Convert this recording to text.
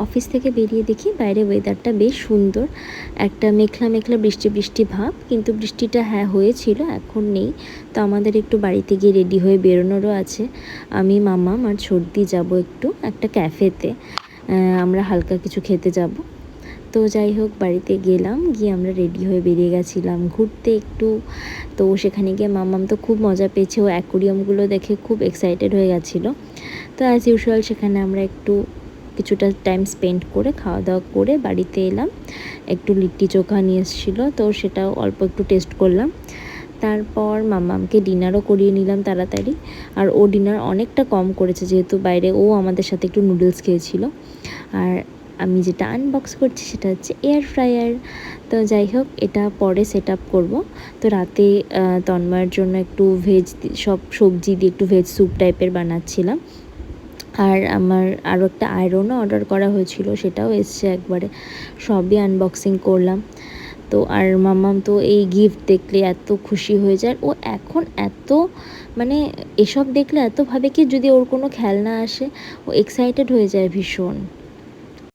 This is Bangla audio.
অফিস থেকে বেরিয়ে দেখি বাইরে ওয়েদারটা বেশ সুন্দর, একটা মেঘলা মেঘলা বৃষ্টি বৃষ্টি ভাব, কিন্তু বৃষ্টিটা হ্যাঁ হয়েছিল, এখন নেই। তো আমাদের একটু বাড়িতে গিয়ে রেডি হয়ে বেরোনোরও আছে। আমি, মাম্মাম আর ছোটদি যাব একটু একটা ক্যাফেতে, আমরা হালকা কিছু খেতে যাব। তো যাই হোক, বাড়িতে গেলাম, গিয়ে আমরা রেডি হয়ে বেরিয়ে গেছিলাম ঘুরতে একটু। তো সেখানে গিয়ে মাম্মাম তো খুব মজা পেয়েছে, ও অ্যাকোরিয়ামগুলো দেখে খুব এক্সাইটেড হয়ে গেছিলো। তো অ্যাজ ইউজুয়াল সেখানে আমরা একটু কিছুটা টাইম স্পেন্ড করে খাওয়া দাওয়া করে বাড়িতে এলাম। একটু লিট্টি চোখা নিয়ে এসেছিলো, তো সেটাও অল্প একটু টেস্ট করলাম। তারপর মাম্মামকে ডিনারও করিয়ে নিলাম তাড়াতাড়ি। আর ও ডিনার অনেকটা কম করেছে, যেহেতু বাইরে ও আমাদের সাথে একটু নুডলস খেয়েছিল। আর আমি যেটা আনবক্স করছি সেটা হচ্ছে এয়ার ফ্রায়ার। তো যাই হোক, এটা পরে সেট আপ করবো। তো রাতে তন্ময়ের জন্য একটু ভেজ সব সবজি দিয়ে একটু ভেজ স্যুপ টাইপের বানাচ্ছিলাম। আর আমার আরও একটা আয়রনও অর্ডার করা হয়েছিল, সেটাও এসছে একবারে। সবই আনবক্সিং করলাম। তো আর মাম্মাম তো এই গিফট দেখলে এত খুশি হয়ে যায়। ও এখন এত মানে এসব দেখলে এত ভাবে কি যদি ওর কোনো খেলনা আসে, ও এক্সাইটেড হয়ে যায় ভীষণ।